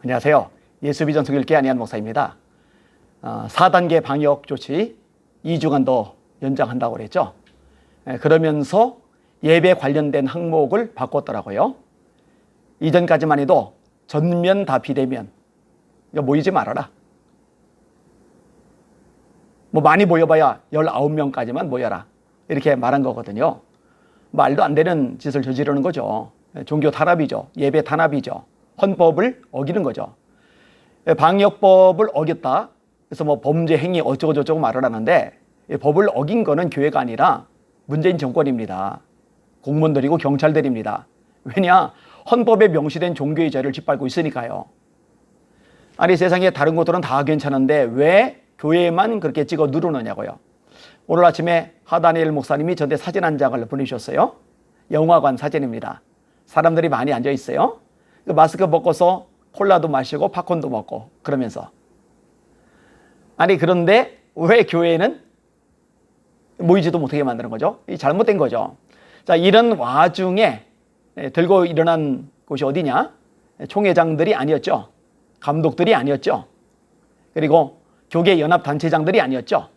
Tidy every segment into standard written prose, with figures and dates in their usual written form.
안녕하세요. 예수비전 통일교회 안희한 목사입니다. 4단계 방역 조치 2주간 더 연장한다고 그랬죠. 그러면서 예배 관련된 항목을 바꿨더라고요. 이전까지만 해도 전면 다 비대면, 모이지 말아라. 많이 모여봐야 19명까지만 모여라. 이렇게 말한 거거든요. 말도 안 되는 짓을 저지르는 거죠. 종교 탄압이죠. 예배 탄압이죠. 헌법을 어기는 거죠. 방역법을 어겼다. 그래서 범죄 행위 어쩌고저쩌고 말을 하는데, 법을 어긴 거는 교회가 아니라 문재인 정권입니다. 공무원들이고 경찰들입니다. 왜냐? 헌법에 명시된 종교의 자유를 짓밟고 있으니까요. 아니, 세상에 다른 곳들은 다 괜찮은데 왜 교회만 그렇게 찍어 누르느냐고요. 오늘 아침에 하다니엘 목사님이 저한테 사진 한 장을 보내주셨어요. 영화관 사진입니다. 사람들이 많이 앉아 있어요. 마스크 벗고서 콜라도 마시고 팝콘도 먹고 그러면서. 아니, 그런데 왜 교회는 모이지도 못하게 만드는 거죠? 이 잘못된 거죠. 자, 이런 와중에 들고 일어난 곳이 어디냐? 총회장들이 아니었죠. 감독들이 아니었죠. 그리고 교계 연합단체장들이 아니었죠.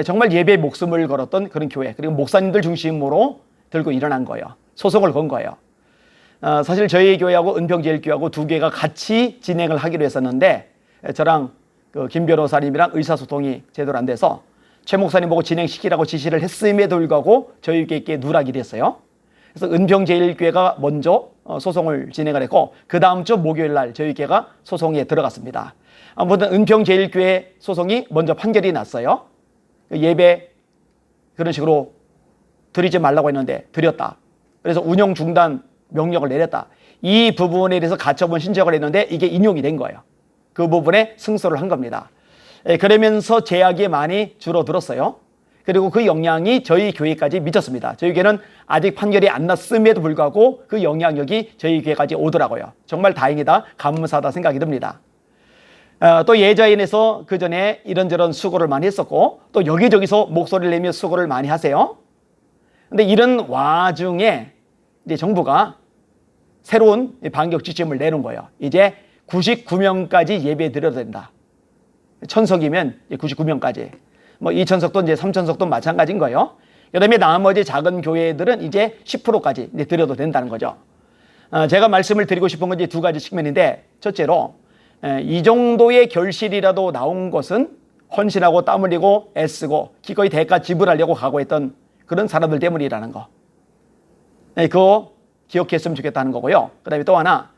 정말 예배에 목숨을 걸었던 그런 교회, 그리고 목사님들 중심으로 들고 일어난 거예요. 소송을 건 거예요. 사실 저희 교회하고 은평제일교회하고 두 개가 같이 진행을 하기로 했었는데, 저랑 김 변호사님이랑 의사소통이 제대로 안 돼서 최 목사님 보고 진행시키라고 지시를 했음에도 불구하고 저희 교회께 누락이 됐어요. 그래서 은평제일교회가 먼저 소송을 진행을 했고, 그 다음 주 목요일 날 저희 교회가 소송에 들어갔습니다. 아무튼 은평제일교회 소송이 먼저 판결이 났어요. 예배 그런 식으로 드리지 말라고 했는데 드렸다. 그래서 운영 중단 명령을 내렸다. 이 부분에 대해서 가처분 신청을 했는데 이게 인용이 된 거예요. 그 부분에 승소를 한 겁니다. 그러면서 제약이 많이 줄어들었어요. 그리고 그 영향이 저희 교회까지 미쳤습니다. 저희 교회는 아직 판결이 안 났음에도 불구하고 그 영향력이 저희 교회까지 오더라고요. 정말 다행이다, 감사하다 생각이 듭니다. 또 예자인에서 그 전에 이런저런 수고를 많이 했었고, 또 여기저기서 목소리를 내며 수고를 많이 하세요. 근데 이런 와중에 이제 정부가 새로운 방역 지침을 내놓은 거예요. 이제 99명까지 예배 드려도 된다. 1000석이면 99명까지. 2000석도 이제 3000석도 마찬가지인 거예요. 그 다음에 나머지 작은 교회들은 이제 10%까지 이제 드려도 된다는 거죠. 제가 말씀을 드리고 싶은 건 이제 두 가지 측면인데, 첫째로 이 정도의 결실이라도 나온 것은 헌신하고 땀 흘리고 애쓰고 기꺼이 대가 지불하려고 각오했던 그런 사람들 때문이라는 거. 그거 기억했으면 좋겠다는 거고요. 그 다음에 또 하나,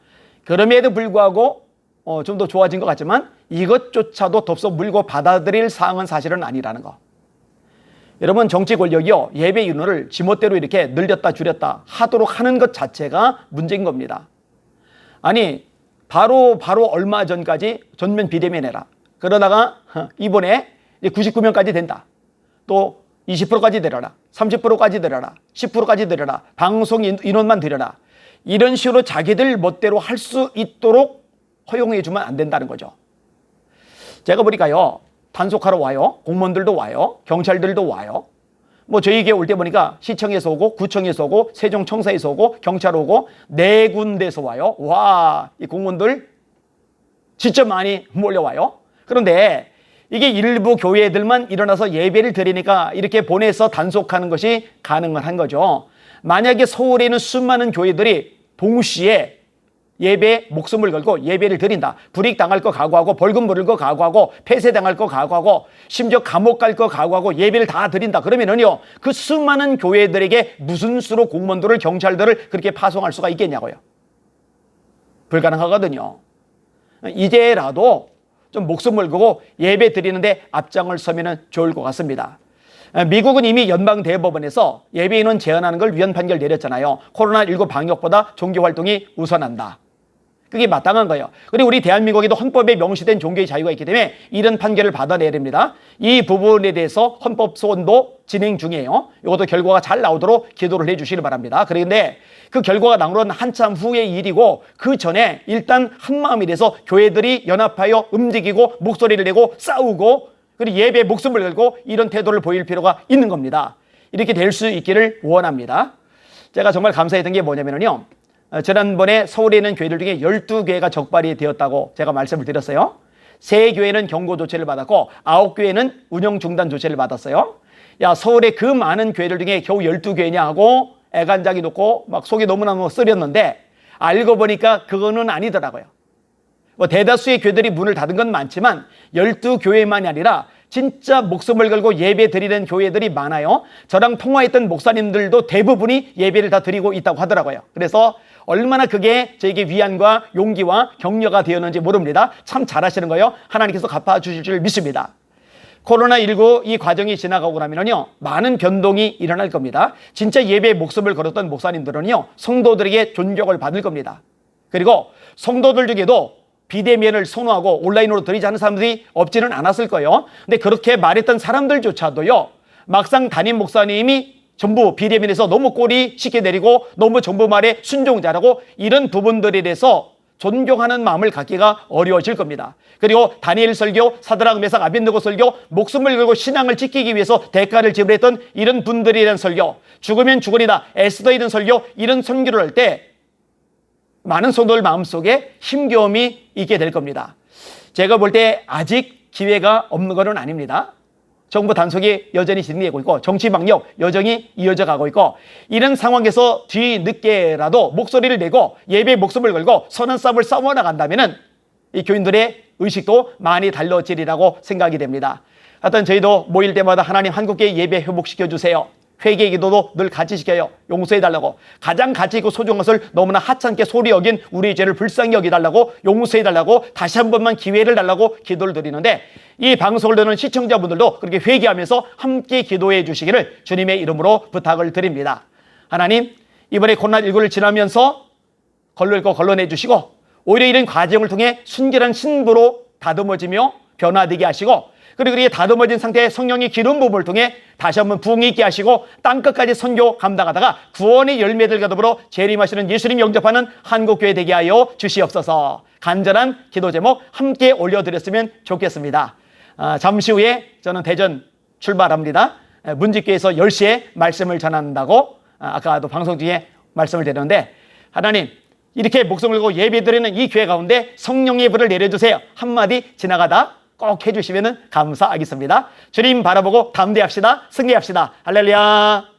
그럼에도 불구하고 좀 더 좋아진 것 같지만 이것조차도 덥석 물고 받아들일 사항은 사실은 아니라는 거. 여러분, 정치 권력이요, 예배 인원을 지멋대로 이렇게 늘렸다 줄였다 하도록 하는 것 자체가 문제인 겁니다. 아니, 바로 얼마 전까지 전면 비대면 해라. 그러다가 이번에 99명까지 된다. 또 20%까지 내려라. 30%까지 내려라. 10%까지 내려라. 방송 인원만 내려라. 이런 식으로 자기들 멋대로 할 수 있도록 허용해 주면 안 된다는 거죠. 제가 보니까요, 단속하러 와요. 공무원들도 와요. 경찰들도 와요. 저희 교회 올 때 보니까 시청에서 오고, 구청에서 오고, 세종청사에서 오고, 경찰 오고, 4군데서 와요. 와, 이 공무원들 진짜 많이 몰려와요. 그런데 이게 일부 교회들만 일어나서 예배를 드리니까 이렇게 보내서 단속하는 것이 가능한 거죠. 만약에 서울에 있는 수많은 교회들이 동시에 예배에 목숨을 걸고 예배를 드린다. 불이익 당할 거 각오하고, 벌금 물을 거 각오하고, 폐쇄 당할 거 각오하고, 심지어 감옥 갈 거 각오하고 예배를 다 드린다. 그러면은요, 그 수많은 교회들에게 무슨 수로 공무원들을, 경찰들을 그렇게 파송할 수가 있겠냐고요. 불가능하거든요. 이제라도 좀 목숨을 걸고 예배 드리는데 앞장을 서면 좋을 것 같습니다. 미국은 이미 연방대법원에서 예배인원 제한하는 걸 위헌 판결 내렸잖아요. 코로나19 방역보다 종교활동이 우선한다. 그게 마땅한 거예요. 그리고 우리 대한민국에도 헌법에 명시된 종교의 자유가 있기 때문에 이런 판결을 받아내야 됩니다. 이 부분에 대해서 헌법 소원도 진행 중이에요. 이것도 결과가 잘 나오도록 기도를 해주시기 바랍니다. 그런데 그 결과가 나오는 건 한참 후의 일이고, 그 전에 일단 한마음이 돼서 교회들이 연합하여 움직이고 목소리를 내고 싸우고, 그리고 예배에 목숨을 걸고 이런 태도를 보일 필요가 있는 겁니다. 이렇게 될 수 있기를 원합니다. 제가 정말 감사했던 게 뭐냐면요, 지난번에 서울에 있는 교회들 중에 12교회가 적발이 되었다고 제가 말씀을 드렸어요. 3교회는 경고 조치를 받았고 9교회는 운영 중단 조치를 받았어요. 야, 서울에 그 많은 교회들 중에 겨우 12교회냐 하고 애간장이 높고 막 속이 너무너무 쓰렸는데 알고 보니까 그거는 아니더라고요. 뭐 대다수의 교회들이 문을 닫은 건 많지만 12교회만이 아니라 진짜 목숨을 걸고 예배 드리는 교회들이 많아요. 저랑 통화했던 목사님들도 대부분이 예배를 다 드리고 있다고 하더라고요. 그래서 얼마나 그게 저에게 위안과 용기와 격려가 되었는지 모릅니다. 참 잘하시는 거예요. 하나님께서 갚아주실 줄 믿습니다. 코로나19 이 과정이 지나가고 나면요, 많은 변동이 일어날 겁니다. 진짜 예배에 목숨을 걸었던 목사님들은요, 성도들에게 존경을 받을 겁니다. 그리고 성도들 중에도 비대면을 선호하고 온라인으로 드리지 않는 사람들이 없지는 않았을 거예요. 근데 그렇게 말했던 사람들조차도요, 막상 담임 목사님이 전부 비대면에서 너무 꼬리 쉽게 내리고 너무 정부 말에 순종자라고 이런 부분들에 대해서 존경하는 마음을 갖기가 어려워질 겁니다. 그리고 다니엘 설교, 사드락, 메삭, 아벳느고 설교, 목숨을 걸고 신앙을 지키기 위해서 대가를 지불했던 이런 분들에 대한 설교, 죽으면 죽으리다, 에스더에 대한 설교, 이런 선교를 할 때 많은 성도들 마음속에 힘겨움이 있게 될 겁니다. 제가 볼 때 아직 기회가 없는 것은 아닙니다. 정부 단속이 여전히 진행되고 있고 정치 방역 여전히 이어져 가고 있고 이런 상황에서 뒤늦게라도 목소리를 내고 예배에 목숨을 걸고 선한 싸움을 싸워 나간다면은 이 교인들의 의식도 많이 달라지리라고 생각이 됩니다. 하여튼 저희도 모일 때마다 하나님 한국교회 예배 회복시켜 주세요. 회개 기도도 늘 같이 시켜요. 용서해달라고. 가장 가치 있고 소중한 것을 너무나 하찮게 소리 여긴 우리의 죄를 불쌍히 여기달라고, 용서해달라고, 다시 한 번만 기회를 달라고 기도를 드리는데 이 방송을 듣는 시청자분들도 그렇게 회개하면서 함께 기도해 주시기를 주님의 이름으로 부탁을 드립니다. 하나님, 이번에 코로나19를 지나면서 걸러읽고 걸러내 주시고 오히려 이런 과정을 통해 순결한 신부로 다듬어지며 변화되게 하시고 그리고 그렇게 다듬어진 상태의 성령의 기름 부음을 통해 다시 한번 부흥이 있게 하시고 땅끝까지 선교 감당하다가 구원의 열매들과 더불어 재림하시는 예수님 영접하는 한국교회 되게 하여 주시옵소서. 간절한 기도 제목 함께 올려드렸으면 좋겠습니다. 잠시 후에 저는 대전 출발합니다. 문집교에서 10시에 말씀을 전한다고 아까도 방송 중에 말씀을 드렸는데 하나님 이렇게 목숨을 걸고 예배드리는 이 교회 가운데 성령의 불을 내려주세요. 한마디 지나가다 꼭 해주시면 감사하겠습니다. 주님 바라보고 담대합시다. 승리합시다. 할렐루야.